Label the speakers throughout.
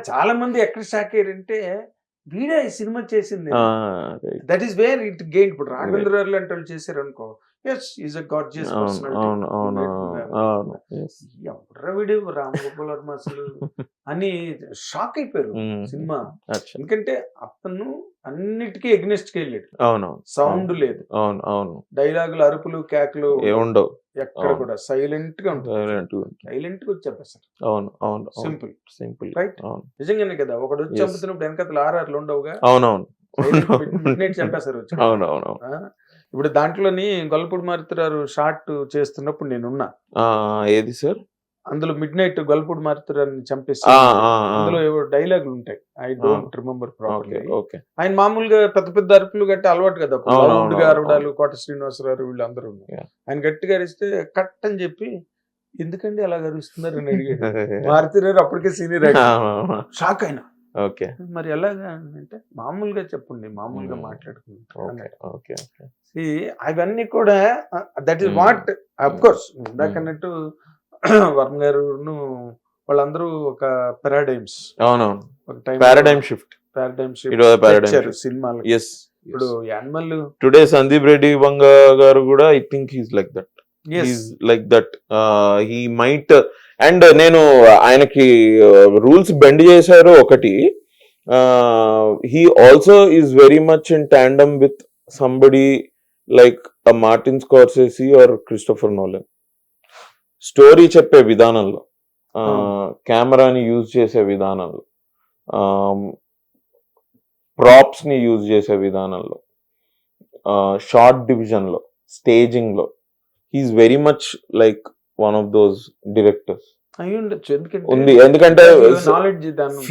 Speaker 1: చాలా మంది ఎక్కడ షాక్ అయ్యారంటే వీడే ఈ సినిమా చేసింది. That is where it gain. ఇప్పుడు రాఘవేంద్ర గారు లాంటి వాళ్ళు చేశారు అనుకో, ఎస్ ఈజ్ అ గార్జియస్ ఎవడ్రా వీడు రామ్ గోపాల్ వర్మ అసలు అని షాక్ అయిపోయారు సినిమా. ఎందుకంటే అతను అన్నిటికీ ఎగ్నెస్ట్ కి వెళ్ళాడు. సౌండ్ లేదు, డైలాగులు అరుపులు కేకలు ఉండవు, ఎక్కడ కూడా సైలెంట్ గా ఉంటుంది. సైలెంట్ గా వచ్చేస్తారు. Simple right. నిజంగానే కదా, ఒకడు వచ్చి చంపుతున్నప్పుడు వెనకతలు ఆర్ఆర్లు ఉండవుగా. చంపేస్తారు వచ్చి. ఇప్పుడు దాంట్లోని గొల్లపూడి మారుతురారు షార్ట్ చేస్తున్నప్పుడు నేనున్నా.
Speaker 2: ఏది సార్?
Speaker 1: అందులో మిడ్ నైట్ గొల్లపూడి మారుతురారిని చంపేసి అందులో ఏవో డైలాగులు ఉంటాయి, ఐ డోంట్ రిమెంబర్ ప్రాపర్లీ. ఆయన మామూలుగా పెద్ద పెద్ద అరుపులు గట్టి అలవాటు కదా, అరవడాలు, కోట శ్రీనివాసరావు వీళ్ళందరూ. ఆయన గట్టిగా అరిస్తే కట్ అని చెప్పి ఎందుకండి అలా అరుస్తున్నారు అని అడిగాడు. మారుతురారు అప్పటికే సీనియర్ షాక్ అయినా. మరి ఎలాగా అంటే మామూలుగా చెప్పండి, మామూలుగా మాట్లాడుకుంటాం. అవన్నీ కూడా that is what of course ఇందాకన్నట్టు వర్మ గారు వాళ్ళందరూ ఒక పారాడైమ్స్,
Speaker 2: పారాడైమ్ షిఫ్ట్
Speaker 1: సినిమాలు. ఇప్పుడు యానిమల్
Speaker 2: టుడే సందీప్ రెడ్డి వంగ గారు కూడా I think he's like that. Like that he might. And నేను ఆయనకి రూల్స్ బెండ్ చేశారు ఒకటి. He also is very much in tandem with somebody like Martin Scorsese or Christopher Nolan. Story చెప్పే విధానంలో, కెమెరాని యూజ్ చేసే విధానంలో, ప్రాప్స్ ని యూజ్ చేసే విధానంలో, షార్ట్ డివిజన్ లో, స్టేజింగ్ లో, he's very much like one of those directors ఉంది. ఎందుకంటే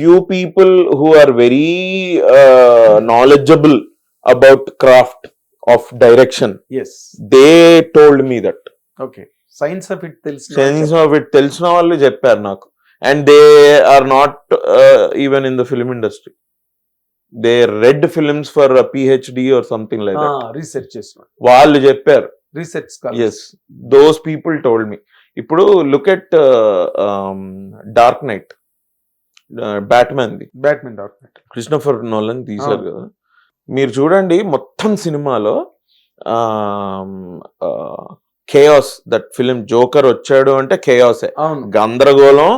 Speaker 2: few people who are very knowledgeable about craft of direction, they told me that.
Speaker 1: Science of
Speaker 2: it తెలిసిన వాళ్ళు చెప్పారు నాకు. And they are not even in the film industry. They read films for PhD or something like that.
Speaker 1: Research చేసిన
Speaker 2: వాళ్ళు చెప్పారు.
Speaker 1: Research
Speaker 2: yes, those people told me. ఇప్పుడు look at dark night, batsmen dark night Christopher Nolan తీశారు కదా. మీరు చూడండి మొత్తం సినిమాలో కేయాస్. దట్ ఫిలిం జోకర్ వచ్చాడు అంటే కేయాసే, గందరగోళం,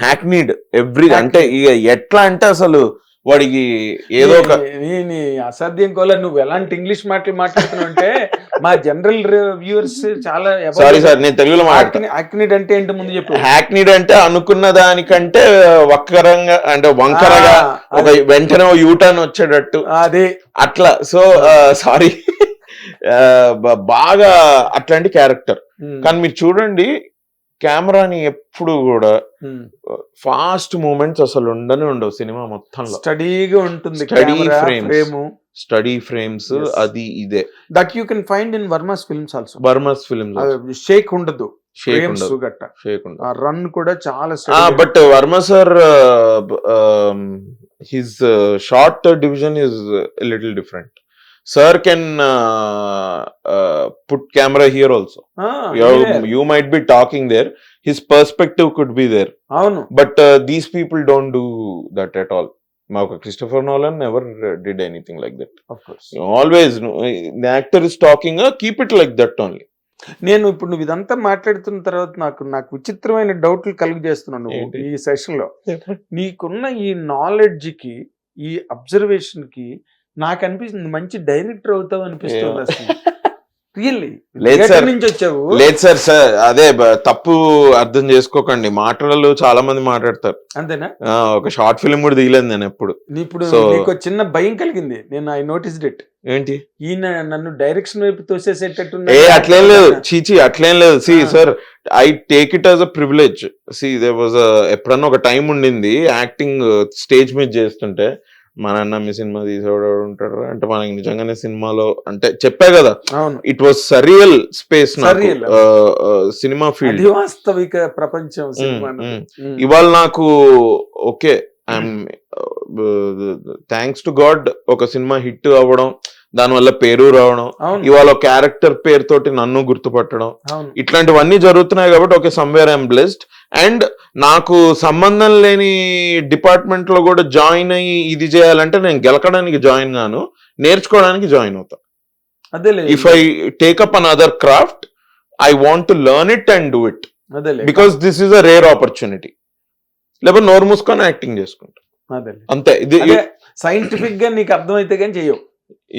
Speaker 2: హ్యాక్నీడ్ ఎవ్రీ. అంటే ఇక ఎట్లా అంటే అసలు వాడికి ఏదో ఒక
Speaker 1: అసాధ్యం కోలా. నువ్వు ఎలాంటి ఇంగ్లీష్ మాటలు మాట్లాడుతున్నావు అంటే మా జనరల్ వ్యూవర్స్ చాలా.
Speaker 2: సారీ సార్, నేను తెలుగులో
Speaker 1: హ్యాక్నీడ్ అంటే ఏంటో ముందు చెప్పు.
Speaker 2: హ్యాక్నీడ్ అంటే అనుకున్న దానికంటే వక్రంగా, అంటే వంకరగా, ఒక వెంటనే యూటర్న్ వచ్చేటట్టు అదే అట్లా. సో సారీ, బాగా అట్లాంటి క్యారెక్టర్. కానీ మీరు చూడండి కెమెరాని ఎప్పుడు కూడా ఫాస్ట్ మూమెంట్స్ అసలు ఉండవు సినిమా మొత్తంలో.
Speaker 1: స్టడీగా ఉంటుంది,
Speaker 2: స్టడీ ఫ్రేమ్స్, అది ఇదే.
Speaker 1: That you can find in Varma's films also.
Speaker 2: Varma's films
Speaker 1: shake ఉండదు, రన్ కూడా చాలా.
Speaker 2: But Varma sir his shot division is little different. Sir can put camera here also. You might be talking there. His perspective could be there. But these people don't do that at all. Christopher Nolan never did anything like that.
Speaker 1: Of course.
Speaker 2: Always, the actor is talking, keep it like that only.
Speaker 1: నేను ఇప్పుడు నువ్వు ఇదంతా మాట్లాడుతున్న తర్వాత నాకు విచిత్రమైన డౌట్లు కలుగజేస్తున్నాను ఈ సెషన్ లో. నీకున్న ఈ నాలెడ్జ్ కి, ఈ అబ్జర్వేషన్ కి నాకు అనిపిస్తుంది మంచి డైరెక్టర్ అవుతావు అనిపిస్తుంది అసలు. రియల్లీ నుంచి వచ్చావు?
Speaker 2: లేదు సార్, అదే తప్పు అర్థం చేసుకోకండి. మాటలు చాలా మంది మాట్లాడతారు,
Speaker 1: అంతేనా?
Speaker 2: ఒక షార్ట్ ఫిల్మ్ కూడా తీయలేదు నేను ఎప్పుడు.
Speaker 1: ఇప్పుడు నీకు చిన్న భయం కలిగింది, నేను ఐ నోటీస్డ్ ఇట్.
Speaker 2: ఏంటి?
Speaker 1: ఈయన నన్ను డైరెక్షన్ వైపు తోసేసేటట్టు.
Speaker 2: అట్లేం లేదు, చీచి అట్లేం లేదు. See sir, I take it as a privilege. See there was ఎప్పుడన్నా ఒక టైం ఉండింది యాక్టింగ్ స్టేజ్ మీద చేస్తుంటే, మా నాన్న మీ సినిమా తీసేవాడు ఉంటాడు అంటే మనకి నిజంగానే సినిమాలో అంటే చెప్పా కదా, it was surreal space. Cinema field
Speaker 1: వాస్తవిక ప్రపంచం.
Speaker 2: ఇవాళ నాకు okay, I'm thanks to God ఒక సినిమా హిట్ అవ్వడం, దానివల్ల పేరు రావడం,
Speaker 1: అవును
Speaker 2: ఇవాళ క్యారెక్టర్ పేరుతోటి నన్ను గుర్తుపట్టడం,
Speaker 1: అవును
Speaker 2: ఇట్లాంటివన్నీ జరుగుతున్నాయి కాబట్టి okay somewhere I'm blessed. And నాకు సంబంధం లేని డిపార్ట్మెంట్ లో కూడా జాయిన్ అయ్యి ఇది చేయాలంటే నేను గెలకడానికి జాయిన్ గాను, నేర్చుకోవడానికి జాయిన్ అవుతా.
Speaker 1: అదేలే
Speaker 2: if I take up another craft I want to learn it and do it
Speaker 1: అదేలే
Speaker 2: because this is a rare opportunity. లేకపోతే నోరు మూసుకొని యాక్టింగ్ చేసుకుంటా
Speaker 1: అదేలే
Speaker 2: అంతే. ఇది
Speaker 1: సైంటిఫిక్ గా నీకు అర్థమైతే కానీ చెయ్యవు.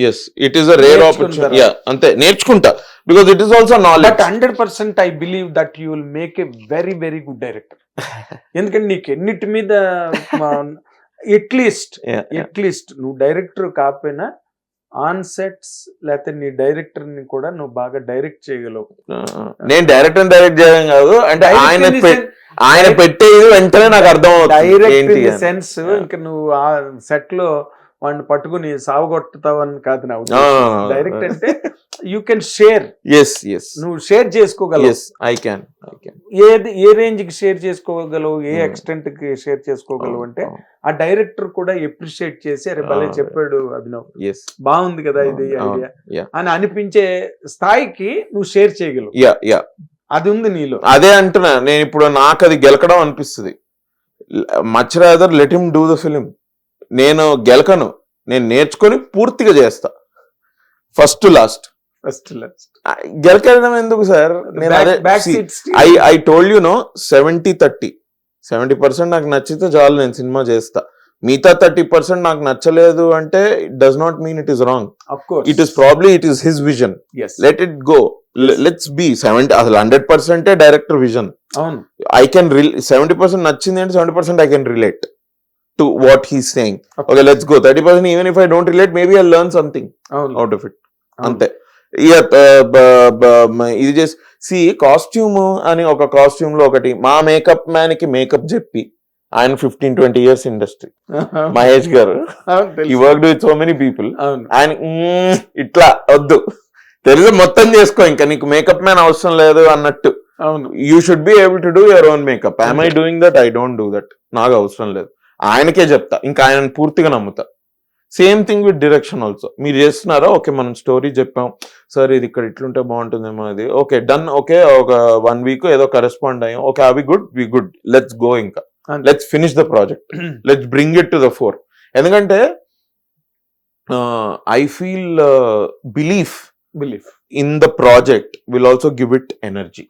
Speaker 2: Yes it is a rare opportunity. అంతే నేర్చుకుంటా because it is also knowledge.
Speaker 1: But 100% I believe that you will make a very very good director. ఎందుకంటే నీకు ఎన్నిటి మీద ఎట్లీస్ట్ నువ్వు డైరెక్టర్ కాకపోయినా ఆన్ సెట్స్ లేకపోతే నీ డైరెక్టర్ ని కూడా నువ్వు బాగా డైరెక్ట్ చేయగలవు.
Speaker 2: నేను డైరెక్టర్ చేయడం కాదు, అంటే ఆయన పెట్టేది వెంటనే నాకు అర్థం
Speaker 1: డైరెక్ట్ ఇన్ ది సెన్స్ ఇంకా నువ్వు ఆ సెట్ లో వాడిని పట్టుకుని సావగొట్టుతావని కాదు నా ఉద్దేశం. డైరెక్ట్ అంటే యూ కెన్ షేర్. నువ్వు షేర్ చేసుకోగలవు. ఏ రేంజ్ కి షేర్ చేసుకోగలవు, ఏ ఎక్స్టెంట్ కి షేర్ చేసుకోగలవు అంటే ఆ డైరెక్టర్ కూడా ఎప్రిషియేట్ చేసి అరే భలే చెప్పాడు అభినవ్, బాగుంది కదా ఇది ఐడియా అని అనిపించే స్థాయికి నువ్వు షేర్ చేయగలవు. అది ఉంది నీలో.
Speaker 2: అదే అంటున్నా నేను ఇప్పుడు, నాకు అది గెలకడం అనిపిస్తుంది. Much rather let him do the film. నేను గెలకను, నేను నేర్చుకొని పూర్తిగా చేస్తా ఫస్ట్ లాస్ట్. గెలకెళ్ళడం ఎందుకు సార్? నేను ఐ టోల్డ్ యు నో 70-30. 70% నాకు నచ్చితే చాలు, నేను సినిమా చేస్తా. మిగతా 30% నాకు నచ్చలేదు అంటే it does not mean it is wrong. It is probably it is his vision. Let it go. Let's be 70. అసలు 100% డైరెక్టర్ విజన్. ఐ కెన్ 70% నచ్చింది అంటే 70% I can relate to what he's saying. Okay, let's go 30%. Even if I don't relate, maybe I'll learn something out of it. Ante ఇది చేసి C costume అని ఒక costume లో ఒకటి మా మేకప్ మ్యాన్ కి మేకప్ చెప్పి ఆయన 15-20 years ఇండస్ట్రీ మహేష్ గారు. he worked with so many people. ఆయన ఇట్లా వద్దు తెలుసు మొత్తం చేసుకో, ఇంకా నీకు మేకప్ మ్యాన్ అవసరం లేదు అన్నట్టు. You should be able to do your own makeup. I I doing that? I don't do that. నాకు అవసరం లేదు. ఆయనకే చెప్తా, ఇంకా ఆయనను పూర్తిగా నమ్ముతా. Same thing with direction also. మీరు చేస్తున్నారా, ఓకే మనం స్టోరీ చెప్పాం సార్, ఇది ఇక్కడ ఇట్లుంటే బాగుంటుందేమో, అది ఓకే డన్, ఓకే ఒక 1 week ఏదో కరెస్పాండ్ అయ్యాం, ఓకే అవి గుడ్ లెట్స్ గో, ఇంకా let's finish the project, let's bring it to the fore. ఎందుకంటే I feel belief in the project will also give it energy.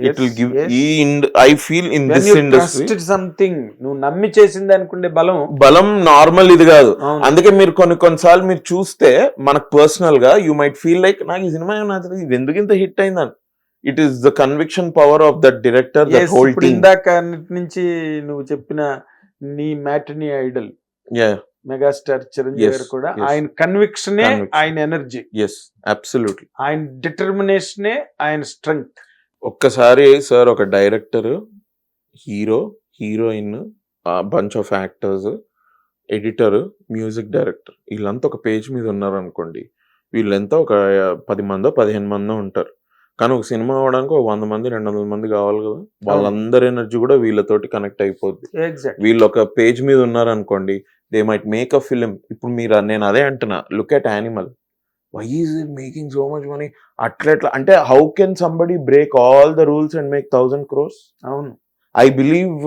Speaker 2: It will give. I feel in when this industry
Speaker 1: trusted something నువ్వు నమ్మి చేసింది అనుకుంటే
Speaker 2: బలం normal ఇది కాదు. అందుకే మీరు కొన్నిసార్లు మీరు చూస్తే మనకు పర్సనల్ గా యూ మైట్ ఫీల్ లైక్ నాకు ఈ సినిమా ఇది ఎందుకు ఇంత హిట్ అయిందని. It is the conviction power of that director, that whole team.
Speaker 1: ఇందాక నుంచి నువ్వు చెప్పిన నీ మ్యాట్నీ ఐడల్ మెగాస్టార్ చిరంజీవి గారు కూడా ఆయన కన్విక్షనే ఆయన ఎనర్జీ.
Speaker 2: అబ్సల్యూట్లీ.
Speaker 1: ఆయన డిటర్మినేషనే ఆయన స్ట్రెంగ్త్.
Speaker 2: ఒక్కసారి సార్ ఒక director, hero, heroine, bunch of actors, editor, music director వీళ్ళంతా ఒక పేజ్ మీద ఉన్నారు అనుకోండి. వీళ్ళంతా ఒక 10 మందో 15 మందో ఉంటారు. కానీ ఒక సినిమా అవడానికి ఒక 100 మంది 200 మంది కావాలి కదా. వాళ్ళందరి ఎనర్జీ కూడా వీళ్ళతోటి కనెక్ట్ అయిపోద్ది. వీళ్ళు ఒక పేజ్ మీద ఉన్నారు అనుకోండి, they might make a film. ఇప్పుడు మీరు, నేను అదే అంటున్నా, look at Animal, why is it making so much money? అట్లా అంటే how can somebody break all the rules and make 1000 crores?
Speaker 1: అవును,
Speaker 2: I believe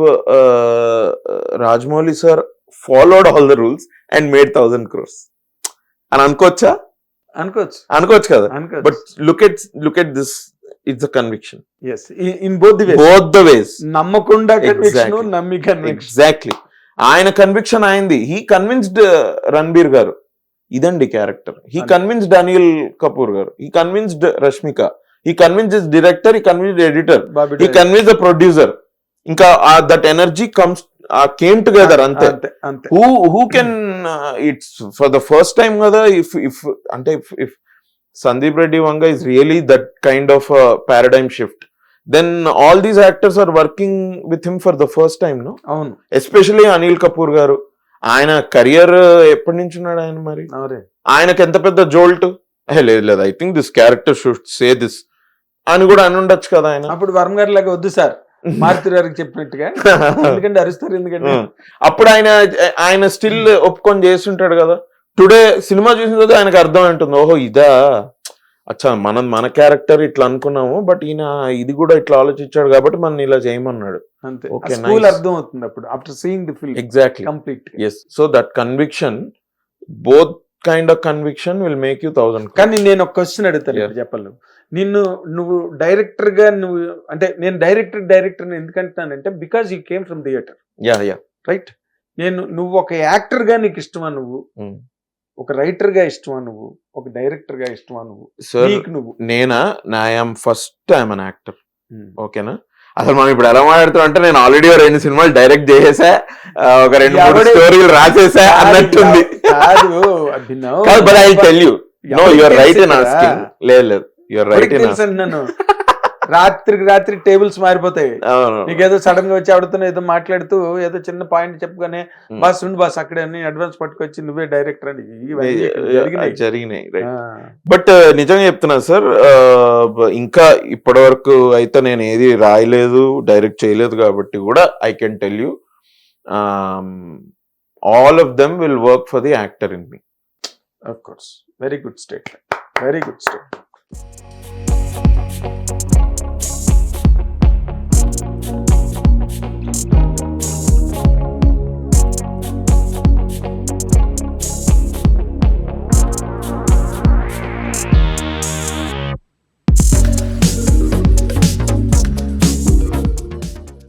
Speaker 2: Rajamouli sir followed all the rules and made 1000 crores అని అనుకోవచ్చా? అనుకోవచ్చు కదా. But look at this, it's a conviction.
Speaker 1: In both
Speaker 2: the ways.
Speaker 1: నమ్మకుండా conviction, నమ్మి conviction.
Speaker 2: Exactly. ఆయన conviction అయింది. He convinced Ranbir గారు, ఇదండి character. He convinced Anil Kapoor గారు, he convinced Rashmika, he convinced director, he convinced editor, he convinced the producer. ఇంకా that energy comes came together. ante who can it's for the first time kada. If Sandeep Reddy Vanga is really that kind of a paradigm shift, then all these actors are working with him for the first time, no? Especially Anil Kapoor garu, ayana career eppadi nunchi unnadu ayana. Mari ayanaki enta pedda jolt లేదు, I think this character should say this అని కూడా అని ఉండొచ్చు కదా ఆయన.
Speaker 1: అప్పుడు వర్మ గారి లాగా వద్దు సార్ మారుతి గారికి చెప్పినట్టుగా. ఎందుకంటే అరుస్తారు, ఎందుకంటే
Speaker 2: అప్పుడు ఆయన స్టిల్ ఒప్పుకొని చేస్తుంటాడు కదా. టుడే సినిమా చూసిన తర్వాత ఆయనకు అర్థం ఉంటుంది, ఓహో ఇదా, అచ్చా మన క్యారెక్టర్ ఇట్లా అనుకున్నాము, బట్ ఈయన ఇది కూడా ఇట్లా ఆలోచించాడు కాబట్టి మనం ఇలా చేయమన్నాడు.
Speaker 1: అంతే,
Speaker 2: ఓకే,
Speaker 1: స్కూల్ అర్థం అవుతుంది అప్పుడు after seeing the film.
Speaker 2: Exactly,
Speaker 1: complete.
Speaker 2: Yes. So that conviction, both kind of conviction will make you 1000.
Speaker 1: కానీ నేను ఒక క్వశ్చన్ అడుగుతాను, చెప్పాలి. నువ్వు డైరెక్టర్ గా నువ్వు అంటే, నేను డైరెక్టర్ ఎందుకంటున్నానంటే because you came from theatre. Right. నువ్వు ఒక యాక్టర్ గా నీకు ఇష్టమా, నువ్వు ఒక రైటర్ గా ఇష్టమా, నువ్వు ఒక డైరెక్టర్ గా ఇష్టమా, నువ్వు
Speaker 2: నేనా? I'm first I'm an actor. ఓకేనా? అసలు మనం ఇప్పుడు ఎలా మాట్లాడుతున్నాం అంటే, నేను ఆల్రెడీ 2 సినిమాలు డైరెక్ట్ చేసేసా, ఒక 2-3 స్టోరీలు రాసేసా అన్నట్టుంది. But I tell you, no, you're right in asking. లేదు, యూఆర్ రైట్ ఇన్ ఆస్కింగ్.
Speaker 1: రాత్రి టేబుల్స్ మారిపోతాయి. నీకేదో సడన్ గా వచ్చి ఆడుతున్నా ఏదో మాట్లాడుతూ ఏదో చిన్న పాయింట్ చెప్పగానే బాస్ ఉండి బాస్ అక్కడే అడ్వాన్స్ పట్టుకొచ్చి నువ్వే డైరెక్టర్ అని
Speaker 2: జరిగినాయి. బట్ నిజంగా చెప్తున్నా సార్, ఇంకా ఇప్పటి వరకు అయితే నేను ఏది రాయలేదు, డైరెక్ట్ చేయలేదు కాబట్టి కూడా I can tell you, all of them will work for the actor in me.
Speaker 1: Of course, very good statement, very good statement.